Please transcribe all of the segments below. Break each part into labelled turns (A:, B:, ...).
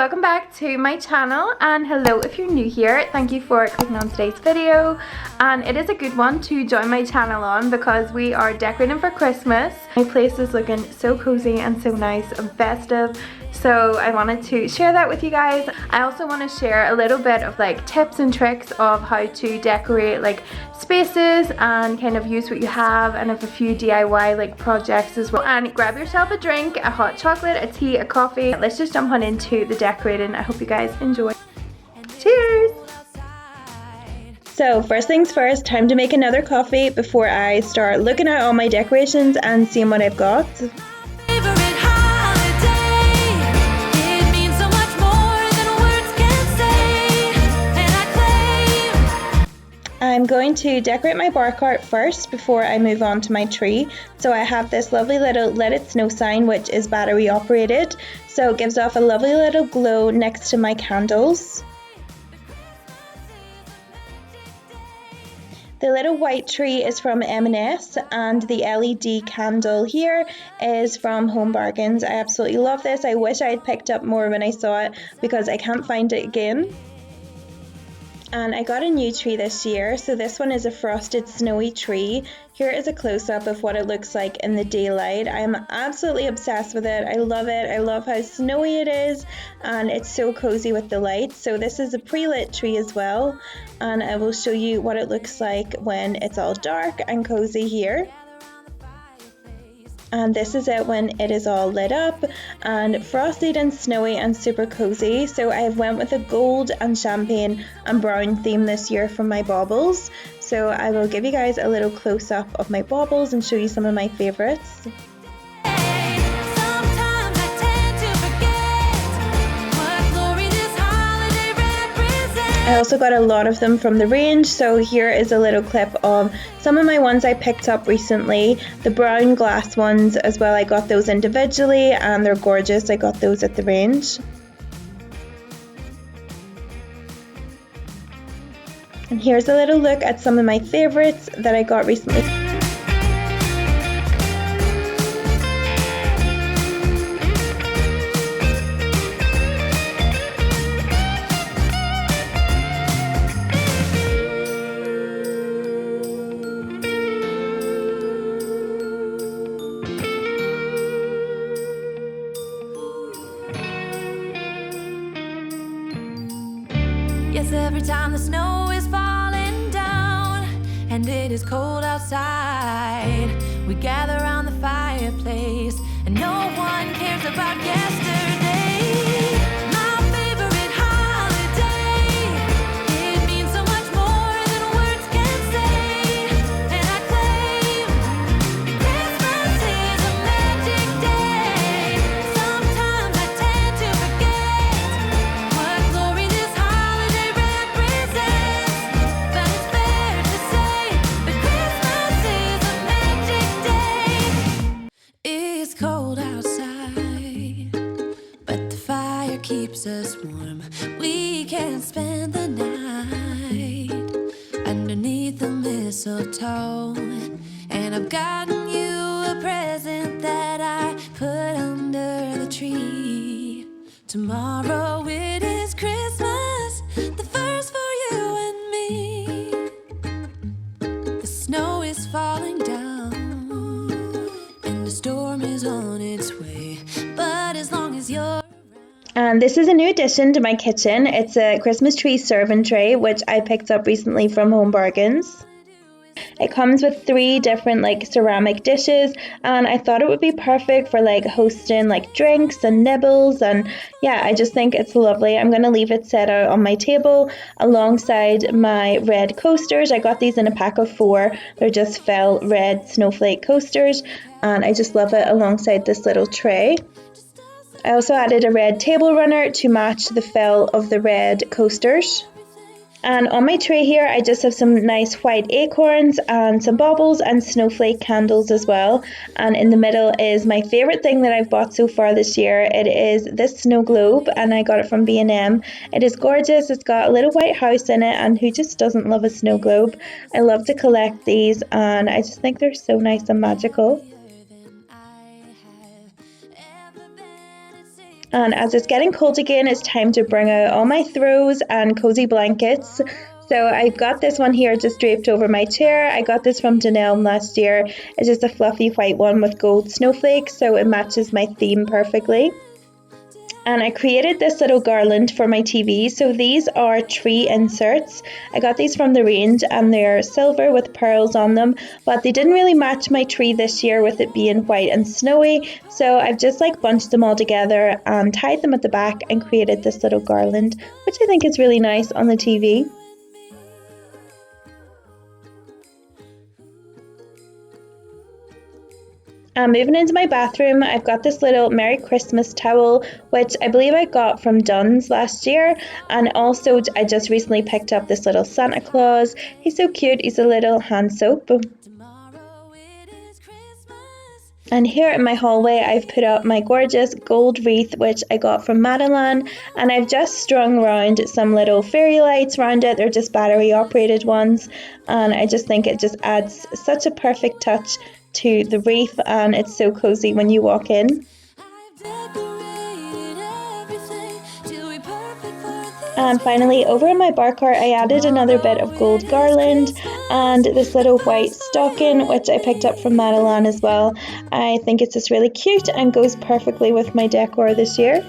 A: welcome back to my channel, and hello if you're new here. Thank you for clicking on today's video, and it is a good one to join my channel on because we are decorating for Christmas. My place is looking so cozy and so nice and festive, so I wanted to share that with you guys. I also want to share a little bit of like tips and tricks of how to decorate like spaces and kind of use what you have, and have a few DIY like projects as well. And grab yourself a drink, a hot chocolate, a tea, a coffee. Let's just jump on into the decorating. I hope you guys enjoy. Cheers! So first things first, time to make another coffee before I start looking at all my decorations and seeing what I've got. I'm going to decorate my bar cart first before I move on to my tree. So I have this lovely little Let It Snow sign, which is battery operated, so it gives off a lovely little glow next to my candles. The little white tree is from M&S, and the LED candle here is from Home Bargains. I absolutely love this. I wish I had picked up more when I saw it because I can't find it again. And I got a new tree this year, so this one is a frosted snowy tree. Here is a close-up of what it looks like in the daylight. I am absolutely obsessed with it. I love it. I love how snowy it is, and it's so cozy with the lights. So this is a pre-lit tree as well, and I will show you what it looks like when it's all dark and cozy here. And this is it when it is all lit up and frosted and snowy and super cozy. So I went with a gold and champagne and brown theme this year for my baubles. So I will give you guys a little close up of my baubles and show you some of my favorites. I also got a lot of them from the range, so here is a little clip of some of my ones I picked up recently. The brown glass ones as well, I got those individually and they're gorgeous. I got those at the range. And here's a little look at some of my favorites that I got recently.
B: Yes, every time the snow is falling down and it is cold outside, we gather around the fireplace and no one cares about yesterday. My favorite holiday, it means so much more than words can say. And I claim Christmas is a magic day. Sometimes I tend to forget what glory this holiday represents, but it's fair to say that Christmas is a magic day. It's cold outside, but the fire keeps us warm. We can spend the night underneath the mistletoe, and I've gotten you a present that I put under the tree. Tomorrow it is Christmas, the first for you and me. The snow is falling down and the storm is on its way, but as long as you're
A: And this is a new addition to my kitchen. It's a Christmas tree serving tray, which I picked up recently from Home Bargains. It comes with 3 different like ceramic dishes, and I thought it would be perfect for like hosting like drinks and nibbles, and yeah, I just think it's lovely. I'm going to leave it set out on my table alongside my red coasters. I got these in a pack of 4. They're just felt red snowflake coasters, and I just love it alongside this little tray. I also added a red table runner to match the fill of the red coasters. And on my tray here, I just have some nice white acorns and some baubles and snowflake candles as well. And in the middle is my favorite thing that I've bought so far this year. It is this snow globe, and I got it from B&M. It is gorgeous. It's got a little white house in it, and who just doesn't love a snow globe? I love to collect these, and I just think they're so nice and magical. And as it's getting cold again, it's time to bring out all my throws and cozy blankets. So I've got this one here just draped over my chair. I got this from Dunelm last year. It's just a fluffy white one with gold snowflakes, so it matches my theme perfectly. And I created this little garland for my TV. So these are tree inserts. I got these from the range and they're silver with pearls on them, but they didn't really match my tree this year with it being white and snowy. So I've just like bunched them all together and tied them at the back and created this little garland, which I think is really nice on the TV. Moving into my bathroom, I've got this little Merry Christmas towel, which I believe I got from Dunn's last year. And also, I just recently picked up this little Santa Claus. He's so cute. He's a little hand soap. And here in my hallway, I've put up my gorgeous gold wreath, which I got from Madeline. And I've just strung around some little fairy lights around it. They're just battery operated ones. And I just think it just adds such a perfect touch to the wreath, and it's so cozy when you walk in. And finally, over in my bar cart, I added another bit of gold garland and this little white stocking, which I picked up from Madeline as well. I think it's just really cute and goes perfectly with my decor this year.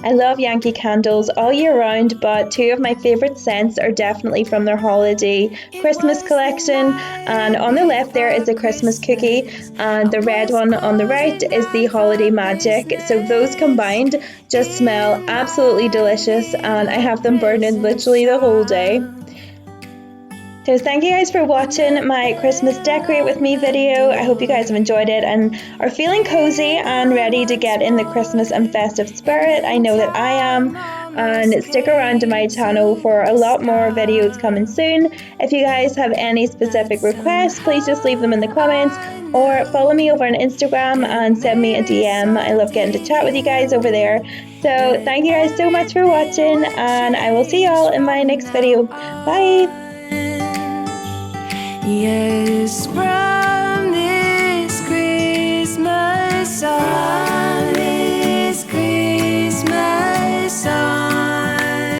A: I love Yankee candles all year round, but two of my favourite scents are definitely from their holiday Christmas collection. And on the left there is a Christmas cookie, and the red one on the right is the holiday magic. So those combined just smell absolutely delicious, and I have them burning literally the whole day. So thank you guys for watching my Christmas Decorate With Me video. I hope you guys have enjoyed it and are feeling cozy and ready to get in the Christmas and festive spirit. I know that I am. And stick around to my channel for a lot more videos coming soon. If you guys have any specific requests, please just leave them in the comments or follow me over on Instagram and send me a DM. I love getting to chat with you guys over there. So thank you guys so much for watching, and I will see y'all in my next video. Bye!
B: Yes, bright.